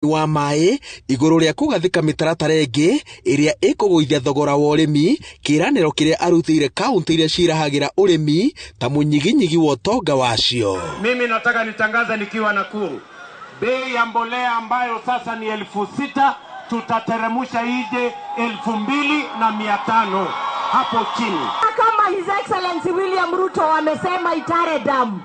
wa mai iguru ria kugathika mitaratara ingi iria ikuguithia thogora wa urimi kiraniro kiria arutire kaunti iria cirahagira urimi ta munyiginyigi wa utonga wacio. Mimi nataka nitangaza nikiwa Nakuru, bei ya mbolea ambayo sasa ni 6,000 tutateremusha ije 2,500 hapo chini. Kama His Excellency William Ruto amesema Itare Dam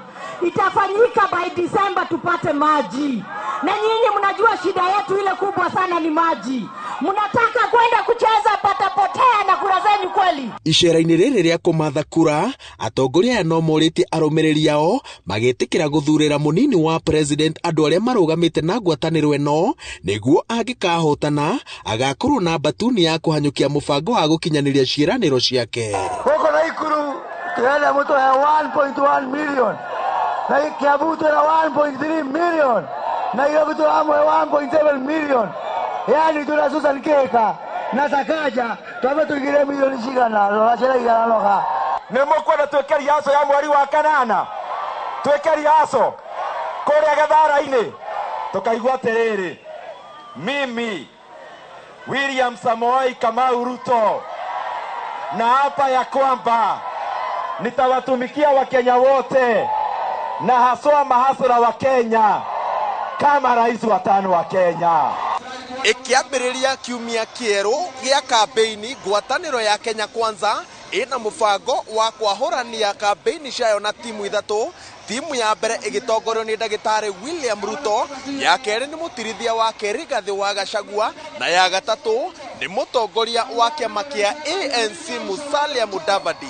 itafanyika by December tupate maji. Na nyinyi mnajua shida yetu ile kubwa sana ni maji. Mnataka kwenda kucheza patapotea na kura zenyu kweli? Icera-ini riri ria kumatha kura, atongoria no morite arumiriri yao magitikira guthurira munini wa president andu aria marugamite na ngwataniro eno niguo angikahotana agakorwo na batuni ya kuhanyukia mubango wa gukinyaniria ciiraniro ciake. Huko Nakuru tunaenda mtu ya 1.1 million. Na Kiambu tuna 1.3 million. Na hiyo vitu amwe 1.7 million. Yani tunasusa nikeka na sakaja tuwe tuigire milioni cigana roracera igana noga nemo kwenda twekeri yaso ya mweri wa kanana twekeri yaso kuria gathara-ini tukaigua terere mimi William Samoei Kamau Ruto na hapa ya kwamba nitawatumikia Wakenya wote na haswa mahasura wa Kenya kama rais wa 5 wa Kenya. Ikiambiriria kiumia kieru gia kampeini ngwataniro ya Kenya Kwanza ina mubango wa kwahorania kampeini ciayo na timu ithatu. Timu ya mbere igitongorio ni Ndagitari William Ruto, ya keri ni mutirithia wake Rigathi wa Gachagua na ya gatatu ni mutongoria wa kiama kia ANC Musalia Mudavadi.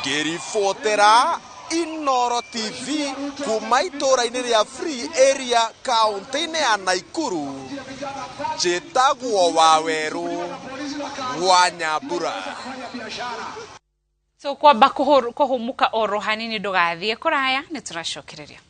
Ngiribotera Inooro TV kuma itura-ini ria Free Area kaunti-ini ya Nakuru. Njitagwo Waweru wa Nyambura. So kwamba kuhumuka oro hanini ndugathie kuraya ni turacokereria.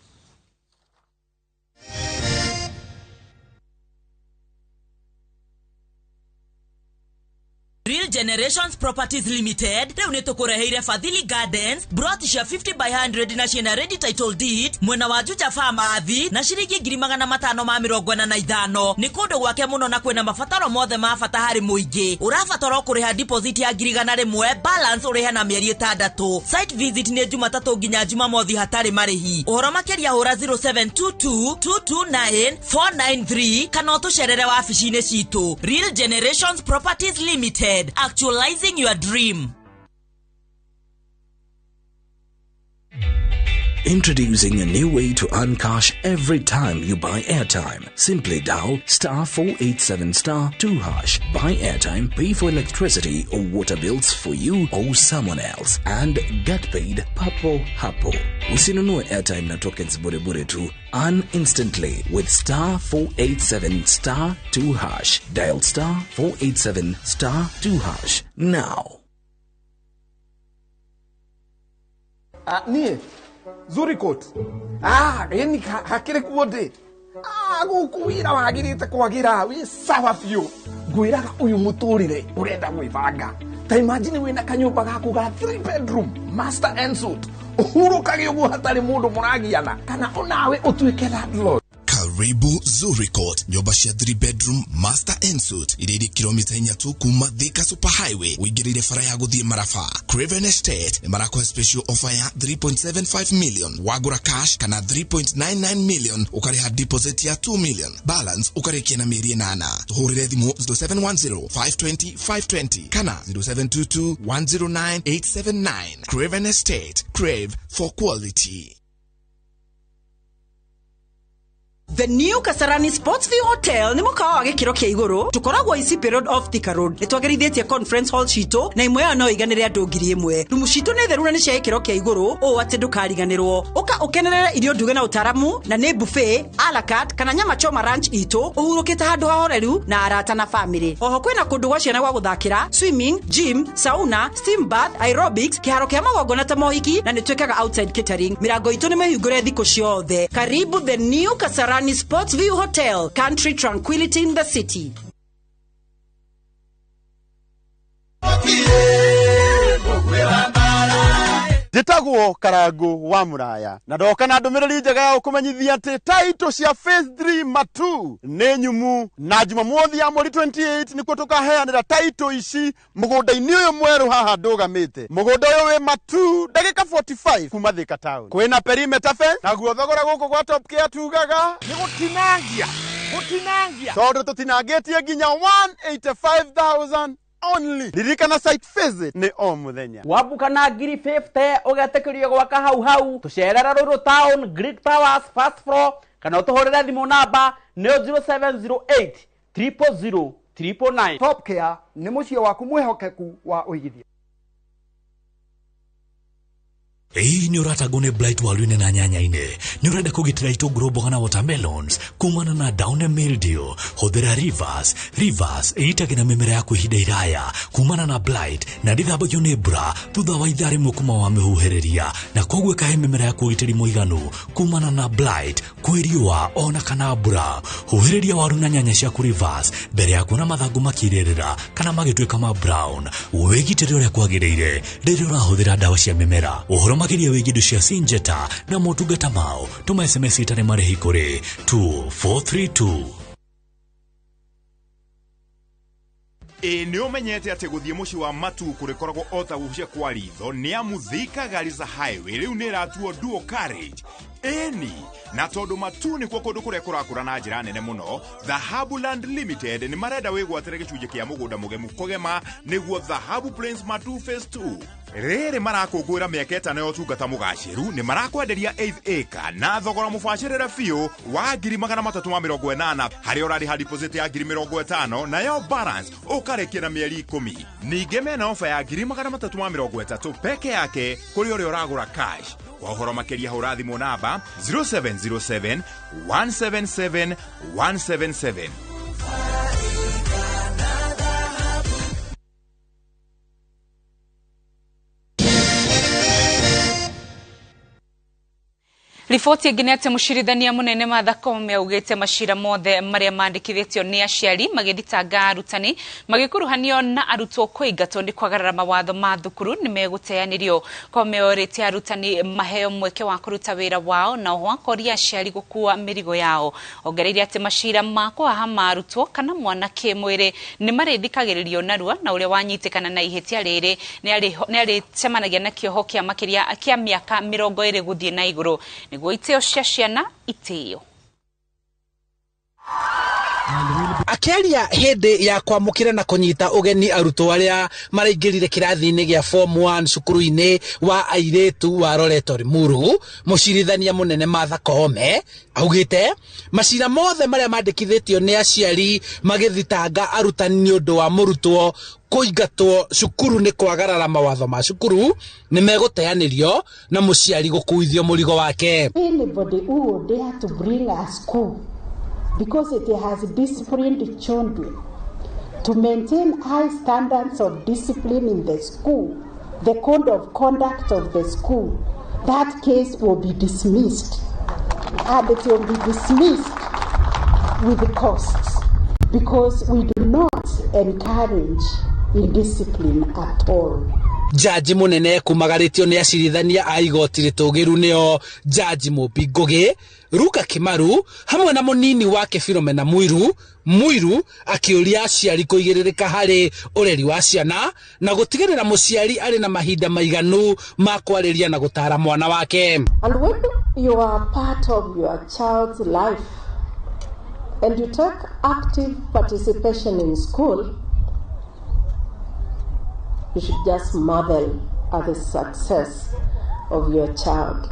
Real Generations Properties Limited leo nitukureheire Fadhili Gardens brought cia 50 by 100 na ciena ready title deed mwena wa Juja Farm athi na ciringi 545 ni kundu gwake muno na kwena mabataro mothe ma bata hari muingi urabatara kuriha deposit ya 1,000 balance uriha na mieri 6 site visit ni Jumatatu nginya Jumamothi hatari marihi uhoro makeria hura 0722 229 493 kana utucerere wabici-ini citu. Real Generations Properties Limited, actualizing your dream. Introducing a new way to earn cash every time you buy airtime. Simply dial *487*2#. Buy airtime, pay for electricity or water bills for you or someone else, and get paid papo hapo. Usinunue airtime na tokens bure tu. Earn instantly with *487*2#. Dial *487*2# now. Nie Zuri coat. Yani hakire kuode. Gukuira wagirite kwagira wi sawa fio. Gwiraga uyu muturire urenda gwibanga. Ta imagine wina kanyumba gaku ga 3 bedroom, master and suite. Uhuru kagiogu hatari mundu muragiana. Kana onawe utuike landlord. Karibu Zuri Court, nyumba cia 3 bedroom master and suite iriri kilomita 4 kuma Thika Super Highway wigirire fara ya guthie Marafa. Craven Estate ni marako special offer ya 3.75 million wagura cash kana 3.99 million ukariha deposit ya 2 million balance ukarikia na mieri 8. Tuhurire thimu 0710 520 520 kana 0722 109 879. Craven Estate, crave for quality. The new Kasarani Sportsview Hotel ni mukawa wa gikiro kia iguru tukoragwo Isipe Road off Thika Road nitwagerithitie conference hall cito na imwe no iganire andu 1,000 rumu cito ni theru na ni cia gikiro kia iguru o ati ndukariganirwo uka ukenerere irio nduge na utaramu na ni buffet a la carte kana nyama choma ranch ito uhurukite handu hahoreru na arata na family. Oho kwina kundu gwa ciana gwa guthakira, swimming, gym, sauna, steam bath, aerobics, kiharo kia magongona ta mohiki na nitwekaga outside catering. Mirango itu ni mehingure thiko ciothe. Karibu the new Kasarani Sportsview Hotel, country tranquility in the city. The njitagwo Karangu wa Muraya na ndoka na ndumiriri njega ya kumenyithia ati title cia phase 3 matu ni nyumu na Jumamothi ya mweri 28 nikuo tukaheanira title ici mugunda-ini uyu mweru haha ndugamite. Mugunda uyu wi matu ndagika 45 kuma Thika town. Kwina perimeter fence naguo thogora guku gwa Top Care tugaga ni gutinangia tondu tutinangitie nginya 185,000 only. Ririkana site visit ni o muthenya wabuka na ngiri 50 ugetekerio gwaka hau tucerera Ruru Town Greek Towers first floor kana utuhorera thimu namba ni 0708 000 999. Top Care ni mucie waku mwehokeku wa uigithia. Ei ni uratagone blight walwine na nyanya-ine. Ni urenda kugitira itunguru mboga na watermelons kumana na down mildew. Hũthĩra Rivers ĩitagĩra mĩmera yaku ihinda iraya kumana na blight na ndĩthambagio nĩ mbura thutha wa ithaa rĩmwe kuma wa mĩhuhĩrĩria, na koguo ĩkahe mĩmera yaku ũgitĩri mũiganu kumana na blight, kwĩ riũa ona kana mbura. Huhĩrĩria waru na nyanya ciaku Rivers mbere ya kuona mathangũ makirĩrĩra kana magĩtuĩka ma brown. Wĩgitĩre ũrĩa kwagĩrĩire rĩrĩa ũrahũthĩra ndawa cia mĩmera. Ũhoro makĩria wĩgiĩ indo cia Syngenta na motungata mao, tuma SMS itarĩ marĩhi kũrĩ 2432. Ni umenyete ati guthie muci wa matu kurikoragwo ota gucia kwa ritho ni amu Thika Garissa Highway riu ni ratuo dual carriage. Eni na tondu matu ni kwa kundu kuria kurakura na njira nene muno, Dhahabu Land Limited ni marenda wigwatire gicunje kia mugunda mugemu kugema niguo Dhahabu Plains Matu Phase 2. Rere marakungwira miaka 5 ya utungata mugaciru ni marakwenderia 8 acre na thogora mubacirire biu wa 380 hari orari ha deposit ya 50 na yo balance ukarekia na mieri 10. Ninge mena ofa ya 330 peke yake kuri uri uragura cash. Kwa uhoro makeria hura thimu namba 0707 177 177. Riboti ingine ati mucirithania munene Martha Koome augite macira mothe maria mandikithitio ni aciari magithitanga arutani magikuruhanio na arutwo kuingatwo ni kwagarara mawatho ma thukuru ni meguteanirio. Koome orite arutani maheo mweke wa kuruta wira wao na ohoakoria aciari gukua mirigo yao. Ongereire ati macira makwa hama arutwo kana mwana kimwiri ni marithikagiririo narua na uria wanyitikana na ihetia riri ni ari cemanagia na kioho kia makiria kia miaka 20 guthie na iguru. Niguo iteo cia ciana iteo. Akeria hindi ya kwamukira na kunyita ugeni arutwo aria maraingirire kirathi-ini gia form 1 cukuru-ini wa airetu wa Loreto Limuru, mucirithania munene Martha Koome augite macira mothe maria mandikithitio ni aciari magithitanga arutani ni undu wa murutwo kuingatwo cukuru ni kwagarara mawatho ma cukuru ni meguteanirio na muciari gukuithio murigo wake. Anybody who would dare to bring a school because it has disciplined children to maintain high standards of discipline in the school, the code of conduct of the school, that case will be dismissed, and it will be dismissed with the costs, because we do not encourage indiscipline at all. Jaji munene kumagaritio ni acirithania a igoti ritugiru nio Jaji Mubi Ngugi, Ruka Kimaru hamwe na munini wake Philomena Muiru akiuria aciari kuigiririka hari ureri wa ciana na gutigirira muciari ari na mahinda maiganu ma kwariria na gutara mwana wake. And when you are part of your child's life and you take active participation in school, you should just marvel at the success of your child.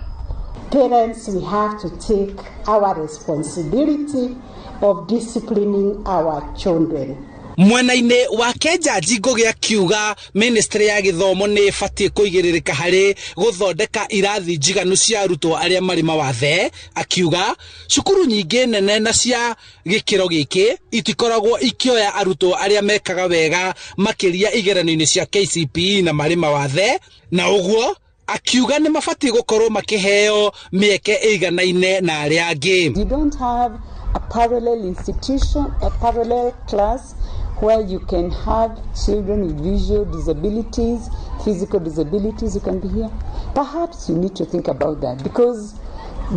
Parents, we have to take our responsibility of disciplining our children. Mwena-inĩ wake Jaji Ngugi akiuga ministry ya githomo ni batie kuigiririka hari guthondeka irathi njiganu cia arutwo aria mari mawathe. Akiuga cukuru nyingi nene na cia gikiro giki itikoragwo ikioya arutwo aria mekaga wega makiria igeranio-ini cia KCPE na mari mawathe, na uguo akiuga ni mabatie gukorwo makiheo mieke iganaine na aria angi. You don't have a parallel institution, a parallel class where you can have children with visual disabilities, physical disabilities, you can be here. Perhaps you need to think about that, because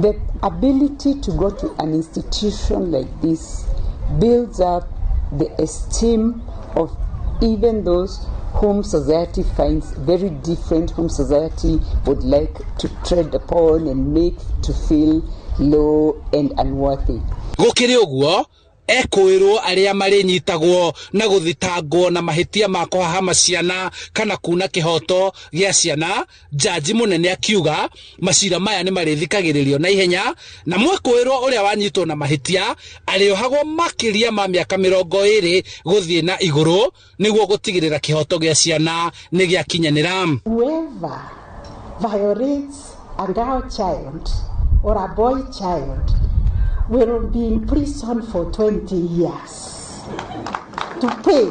the ability to go to an institution like this builds up the esteem of even those whom society finds very different, whom society would like to tread upon and make to feel low and unworthy. Gukiri uguo ekwirwo aria marinyitagwo na guthitangwo na mahitia ma kuhahama ciana kana kuna kihoto gia ciana, jaji munene akiuga macira maya ni marithikagiririo na ihenya, na mwekwirwo uria wanyitwo na mahitia ariohagwo makiria ma miaka 20 guthie na iguru niguo gutigirira kihoto gia ciana ni gia kinyanira. Whoever violates a girl child or a boy child will be in prison for 20 years to pay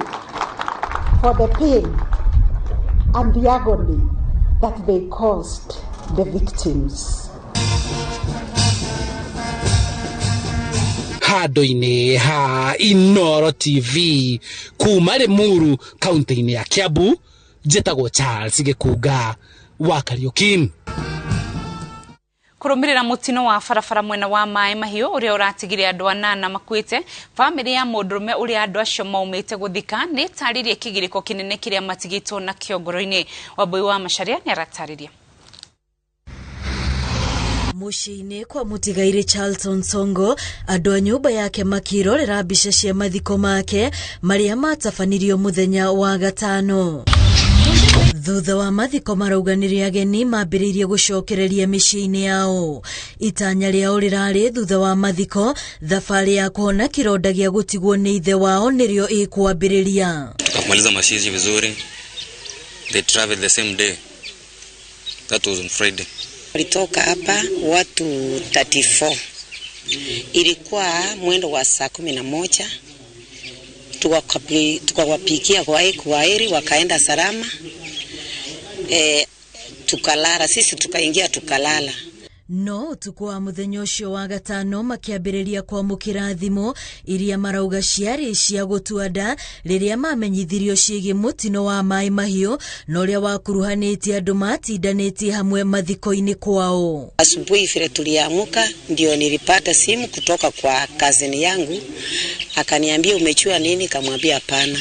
for the pain and the agony that they caused the victims. Handu-ini ha Inoro TV kuma Limuru kaunti-ini ya Kiambu, njĩtagwo Charles Gĩkunga wa Kariuki. Kurumirira mutino wa farafara mwena wa Mai Mahiu uria uratigire andu 8 makuite, family ya mundurume uria andu acio maumite guthika ni taririe kigiriko kinene kiria matigitwo na kiongoro-ini. Wabui wa Macharia ni aratariria. Muciini kwa mutigaire Charlton Songo, andu a nyumba yake makirorera mbica cia mathiko make maria matafanirio muthenya wa gatano. Thutha wa mathiko marauganirie ageni mambiririe gucokereria miciini yao. Itanya riao rirari thutha wa mathiko, thabari ya kuona kironda gia gutigwo ni ithe wao nirio ikwambiriria. Tukamaliza mashizi vizuri. They traveled the same day. That was on Friday. Walitoka hapa watu 34. Ilikuwa mwendo wa saa 11. Tukawapikia kwa heri wakaenda salama. Tukalala, sisi tukaingia tukalala. No tukwa muthenya ucio wa gatano makiambiriria kwamukira thimo iria marauga ciari cia gutuanda riria mamenyithirio ciigi mutino wa Mai Mahiu na uria wakuruhanitie andu matindanĩtie hamwe mathiko-ini kwao. Asubuhi vile tuliamuka ndio nilipata simu kutoka kwa kazini yangu, akaniambia umechua nini? Kamwambia hapana,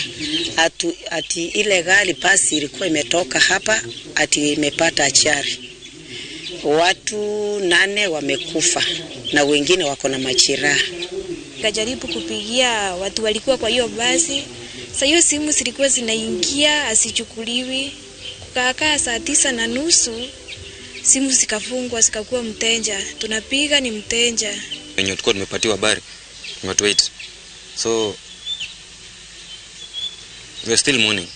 ati ile gari pasi ilikuwa imetoka hapa, ati imepata ajali. Watu 8 wamekufa na wengine wako na majeraha. Nikajaribu kupigia watu walikuwa kwa hiyo basi. Sasa hiyo simu zilikuwa zinaingia asichukuliwi. Kukaa saa 9:30 simu zikafungwa, zikakuwa mteja. Tunapiga ni mteja. Wenye tulikuwa tumepatiwa habari, watu wait. So we are still mourning.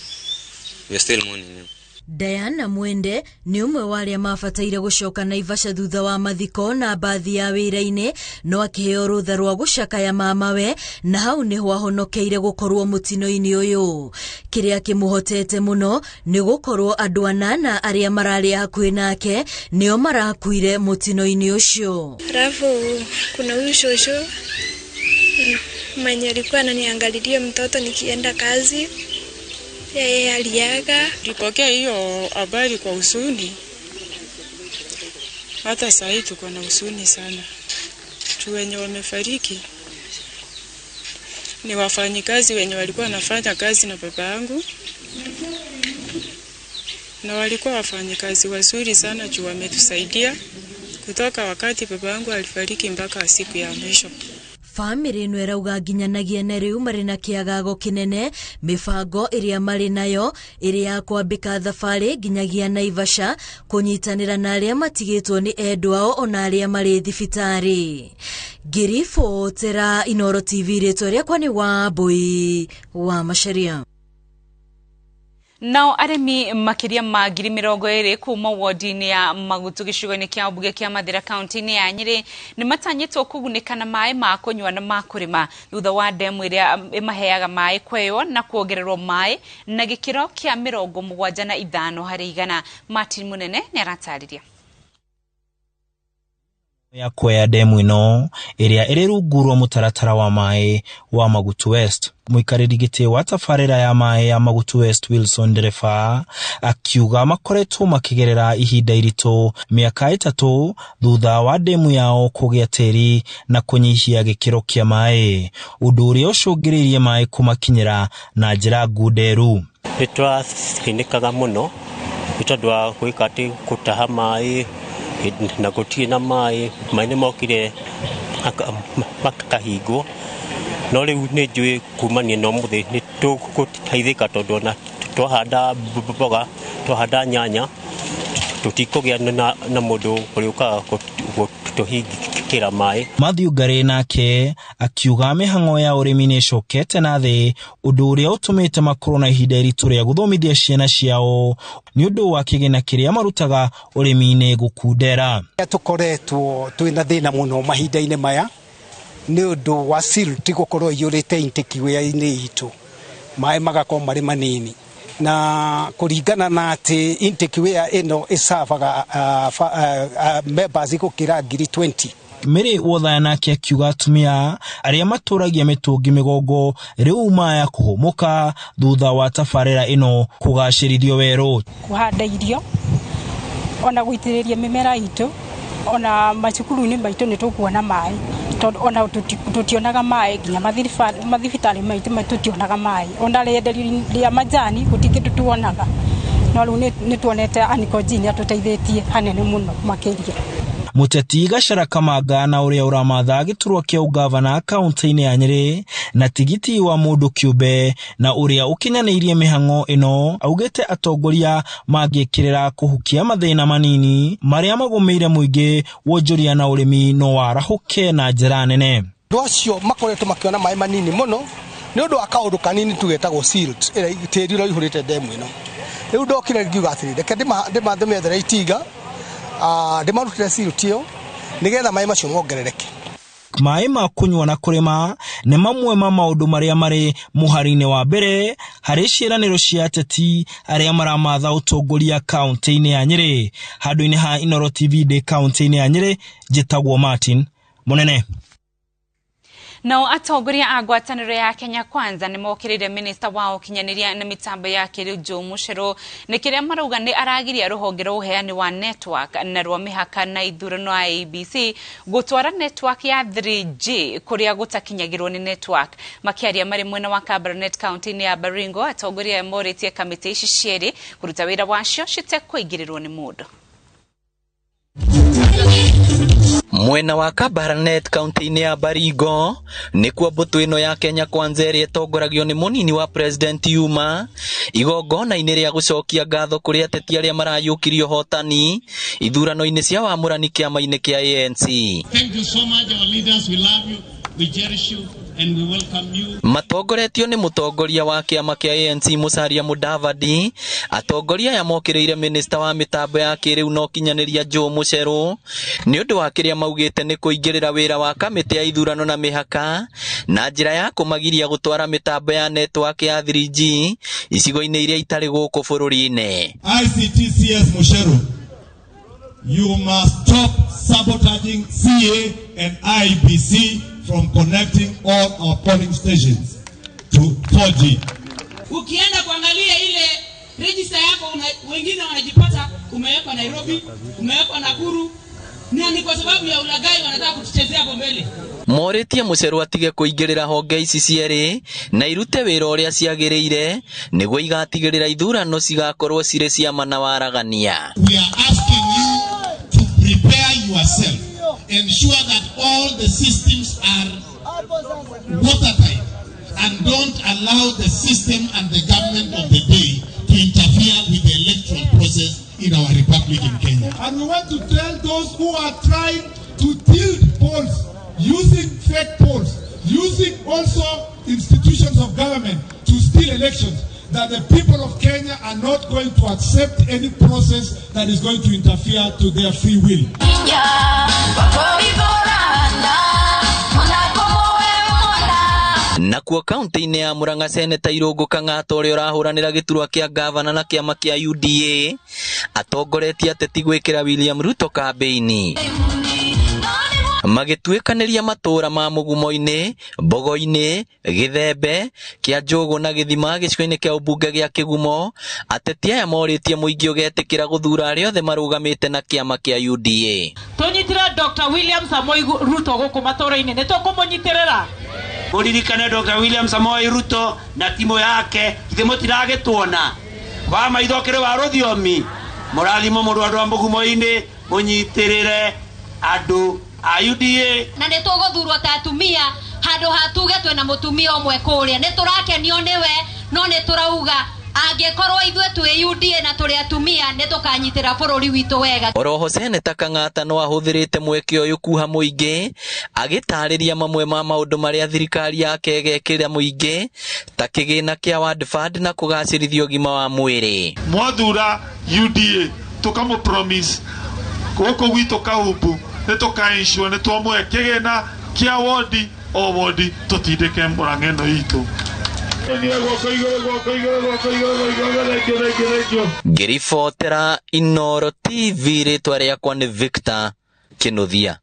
Diana Mwende ni umwe wa aria mabataire gucoka Naivasha thutha wa mathiko na bathi ya wira-ini, no akiheo rutha rwa gucakaya mamawe, na hau niho ahonokeire gukorwo mutino-ini uyu. Kiria kimuhotete muno ni gukorwo andu 8 aria marari hakuhi nake nio marakuire mutino-ini ucio. Alafu kuna huyu shosho mwenye alikuwa ananiangalilia mtoto nikienda kazi. Yeye aliaga. Tulipokea hiyo habari kwa huzuni. Hata sasa hivi tuko na huzuni sana. Tu wenye wamefariki ni wafanyikazi wenye walikuwa wanafanya kazi na baba yangu. Na walikuwa wafanyikazi wazuri sana juu wametusaidia kutoka wakati baba yangu alifariki mpaka siku ya mwisho. Family ino erauga nginyanagia na riu mari na kiagago kinene mifango iria mari nayo iria kwambika thabari nginyagia Naivasha kunyitanira na aria matigitwo ni endwao ona aria mari thibitari. Girifo tera Inoro TV reto riakwa ni Wabui wa Macharia. Nao aremi makiria ma 20,000 kuma wodi-ini ya Magutu gicigo-ini kia Buge kia Mathira kaunti-ini ya Nyeri ni matanyitwo kugunika na mai ma kunywa na ma kurima thutha wa demu iria imaheaga mai kweyo na kuongererwo mai na gikiro kia 75 harĩ 100. Martin Munene ni aratariria. ya kwea demu ino iria iri rungu rwa mutaratara wa mai wa Magutu West. Muikariri giti wa tafarira ya mai ya Magutu West Wilson Ndereba akiuga makoretwo makigerera ihinda irito miaka 3 thutha wa demu yao kugia tiri na kunyihia gikiro kia mai, undu uria ucungiririe mai kumakinyira na njira ngunderu. Nitwathĩnĩkaga mũno nĩtondũ wa gwĩka gũtaha mai na gũtirĩ na mai nĩ mokire makahingwo, no rĩu nĩ njũĩ kumania na ũmũthĩ nĩ tũgũteithĩka tondũ ona twahanda mboga, twahanda nyanya, tũtikũgĩa na mũndũ ũrĩũkaga gũtũhingĩra mai. Matthew Ngari nake akiuga mĩhang'o ya ũrĩmi nĩ ĩcokete na thĩ, ũndũ ũrĩa ũtũmĩte makorwo na ihinda iritũ rĩa gũthomithia ciana ciao nĩ ũndũ wa kĩgĩna kĩrĩa marutaga ũrĩmi-inĩ gũkundera. Tũkoretwo twĩna thĩna mũno mahinda-inĩ maya nĩ ũndũ wa silt gũkorwo iyũrĩte intake weir-inĩ itũ, maĩ magakorwo marĩ manini, na kũringana na atĩ intake weir ĩno ĩsavaga members gũkĩra 20,000. Mary Wothaya nake akiuga atumia arĩa matũragia mĩtũngi mĩgongo rĩu maya kũhũmũka thutha wa tafarĩra ĩno kũgacĩrithio werũ. Kũhanda irio, ona gũitĩrĩria mĩmera itũ, ona macukuru-inĩ maitũ nĩ tũkuona maĩ, tondũ ona tũtionaga maĩ, nginya mathibitarĩ maitũ tũtionaga maĩ, ona rĩenderio majani gũtirĩ tũtuonaga, no rĩu nĩ tuonete Anikojini atũteithĩtie hanene mũno makĩria. Muteti Gachara Kamanga na uria uramatha giturwa kia ugavana kaunti-ini ya Nyeri na tigiti wa mundu kiumbe na uria ukinyanirie mihang'o ino augite atongoria mangikirira kuhukia mathina manini maria magumeire muingi wonjoria na urimi no warahuke na njira nene. Ndocio makoretwo makiona mai manini muno ni undu wa kaundu kanini tugetagwo silt tiri ro ihurite demu ino. Riu ndokire ngiuga atiri reke ndimathumethere itinga ndimarutire silt iyo nigetha mai macio mongerereke. Mai ma kunywa na kurima nĩ mamwe ma maũndũ marĩa marĩ mũhari-inĩ wa mbere harĩ ciĩranĩro cia ateti arĩa maramatha ũtongoria kaunti-inĩ ya Nyeri. Handũ-inĩ ha Inooro TV ndĩ kaunti-inĩ ya Nyeri, njĩtagwo Martin Munene. Nao atongoria a ngwatanĩro ya Kenya Kwanza nĩ mokĩrĩire minista wao kinyanĩria na mitambo ya kĩrĩu Joe Mucheru nĩ kĩrĩa marauga nĩ aragiria rũhonge rwa ũheani wa network na rwa mĩhaka na ithurano ya ABC gũtwara network ya 3G kũrĩa gũtakinyagĩrwo nĩ network. Makĩaria marĩ mwena wa Kabarnet kaunti-inĩ ya Baringo, atongoria morĩtie kamĩtĩ ici cierĩ kũruta wĩra wacio citekũingĩrĩrwo nĩ mũndũ. Mwena wa Kabarnet kaunti-inĩ ya Baringo nĩkuo mbũtũ ĩno ya Kenya Kwanza ĩrĩa ĩtongoragio nĩ mũnini wa President Yuma igongona-inĩ rĩa gũcokia ngatho kũrĩ ateti arĩa marayũkirio hotani ithurano-inĩ cia wamũrani kĩama-inĩ kĩa ANC. Thank you so much, our leaders, we love you, we cherish you and we welcome you. Matongoretio nĩ mũtongoria wa kĩama kĩa ANC Musalia Mudavadi, atongoria ya mokĩrĩire minista wa mitambo ya kĩrĩu no kinyanĩria Joe Mucheru nĩ ũndũ wa kĩrĩa maugĩte nĩ kũingĩrĩra wĩra wa kamĩtĩ ya ithurano na mĩhaka na njĩra ya kũmagiria gũtwara mitambo ya network ya 3G icigo-inĩ iria itarĩ gũkũ bũrũri-inĩ. ICTCS Mucheru, you must stop sabotaging CA and IBC from connecting all our polling stations to 4G. Ukienda kuangalia ile register yako wengine wanajipata umewekwa Nairobi, umewekwa Nakuru, na ni kwa sababu ya ulaghai wanataka kutuchezea hapo mbele. Morĩtie Mucheru atige kũingĩrĩra honge ici cierĩ na irute wĩra ũrĩa ciagĩrĩire nĩguo igatigĩrĩra ithurano cigakorwo cirĩ cia ma na waragania. We are asking you to prepare yourself, ensure that all the systems are watertight and don't allow the system and the government of the day to interfere with the electoral process in our republic in Kenya. And we want to tell those who are trying to tilt polls, using fake polls, using also institutions of government to steal elections, that the people of Kenya are not going to accept any process that is going to interfere to their free will. Nakuo kaunti-inĩ ya Murang'a Seneta Irũngũ Kang'ata ũrĩa ũrahũranĩra gĩturwa kĩa gavana na kĩama kĩa UDA atongoretie ateti gwĩkĩra William Ruto kambĩini. magĩtuĩkanĩria matũũra ma Mũgumo-inĩ, Mbogo-inĩ, Gĩthembe, Kĩanjũgũ na Gĩthima gĩcigo-inĩ kĩa ũmbunge gĩa Kĩgumo. Ateti aya morĩtie mũingĩ ũgetĩkĩra gũthura arĩa othe marũgamĩte na kĩama kĩa UDA. Tũnyitĩre Dr. William Samoei Ruto gũkũ matũũra-inĩ, nĩ tũkũmũnyitĩrĩra. Mũririkane Dr. William Samoei Ruto na timu yake ithe mũtiragĩtuona wa maitho kĩrĩ wa rũthiomi. Mũrathimo mũrũ andũ a Mũgumo-inĩ, mũnyitĩrĩre andũ a UDA. Na nĩ tũgũthurwo ta atumia handũ hatuge twĩna mũtumia ũmwe kũrĩa. Nĩ tũrakenio nĩwe, no nĩ tũrauga angĩkorwo ithuĩ twĩ UDA na tũrĩ atumia nĩ tũkanyitĩra bũrũri witũ wega. Oroho Seneta Kang'ata no ahũthĩrĩte mweke ũyũ kuha mũingĩ, agĩtarĩria mamwe ma maũndũ marĩa thirikari yake ĩgekĩra mũingĩ ta kĩgĩna kĩa World Fund na kũgacĩrithia ũgima wa mwĩrĩ. Mwathura UDA tukamũ promise gũkũ gwitũ Kahumbu nĩ tũka-ensure nĩ twamũhe kĩgĩna kĩa wodi o wodi tũtindĩke Mũrang'a ĩno itũ. Ngĩribotera Inooro TV, rĩtwa rĩakwa nĩ Victor Kĩnuthia.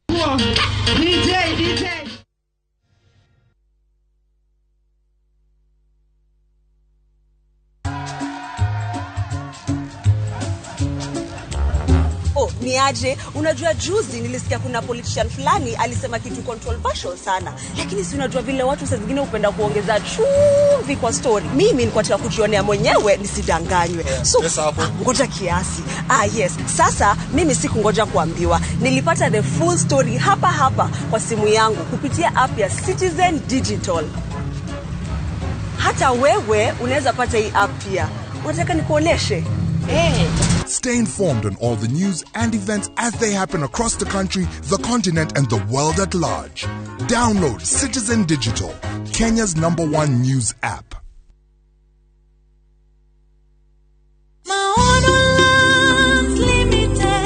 Ni aje, unajua juzi nilisikia kuna politician fulani alisema kitu controversial sana, lakini si unajua vile watu saa zingine upenda kuongeza chumvi kwa story. Mimi nilikuwa nataka kujionea mwenyewe nisidanganywe. So ngoja kiasi. Yes, sasa mimi sikungoja kuambiwa, nilipata the full story hapa kwa simu yangu kupitia app ya Citizen Digital. Hata wewe unaweza pata hii app pia. Unataka nikuoneshe? Stay informed on all the news and events as they happen across the country, the continent, and the world at large. Download Citizen Digital, Kenya's #1 news app.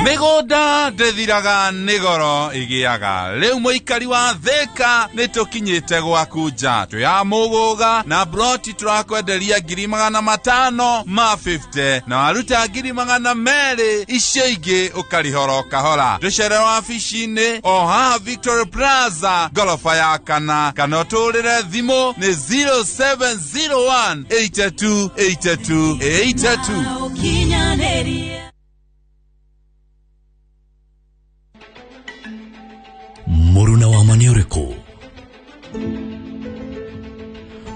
Mĩgũnda ndĩthiraga nĩ goro ĩgĩaga. Rĩu mũikari wa Thĩka nĩ tũkinyĩte gwaku nja. Twĩ Mũgũga na broti tũrakwenderia 550 na waruta 200 icio ingĩ ũkarihoro kahora. Tũcerera wabici-inĩ o haha Victoria Plaza gorofa ya kana ũtũrĩre thimũ nĩ 0701 828282. Mũruna wa mani ũrĩkũ?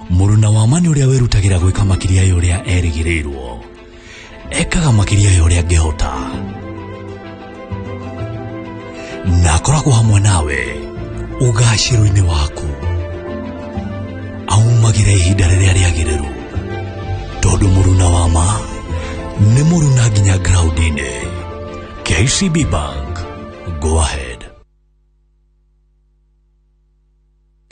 Mũruna wa mani ũrĩa wĩrutagĩra gwĩka makĩria ya ũrĩa erĩgĩrĩirwo, ekaga makĩria ya ũrĩa angĩhota, na akoragwo hamwe nawe ũgacĩro-inĩ waku, aumagĩra ihinda rĩrĩa rĩagĩrĩru, tondũ mũruna wa ma nĩ mũruna nginya ground-inĩ. KCB Bank, go ahead.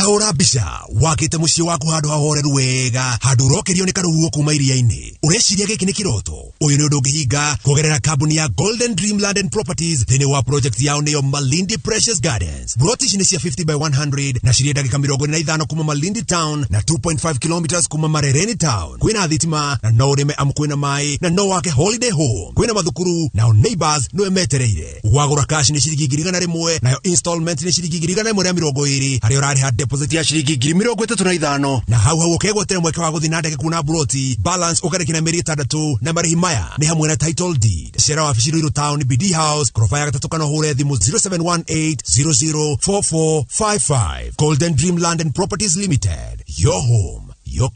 Ahora bisha wakite muciĩ waku handu hahoreru wega, handu urokerio ni karuhuo kuma iria-inĩ. Ureciria gĩkĩ nĩ kĩroto? Ũyũ nĩ ũndũ ũngĩhinga kũgerera kambuni ya Golden Dreamland and Properties thĩinĩ wa project yao nĩyo Malindi Precious Gardens. Broti ici nĩ cia 50 by 100 na cirĩ ndagĩka 45 kuma Malindi Town na 2.5 kilometers kuma Marereni Town. Kwĩna thitima na no ũrĩme amu kwĩna maĩ na no wake holiday home. Kwĩna mathukuru na neighbors no emetereire. Wagũra cash nĩ ciringi 1,100 nayo installment nĩ ciringi 1,120 harĩa ũrarĩha deposit ya ciringi 35,000 na hau ukegwetera mweke wa guthii na ndege kuna broti balance ukarĩkia mĩeri 6 na marĩhi maya nĩ hamwe na title deed. Cera wabici Ruiru Town BD House korofa ya 3 kana hũre thimũ 0718004455. Golden Dreamland and Properties Limited, your home, your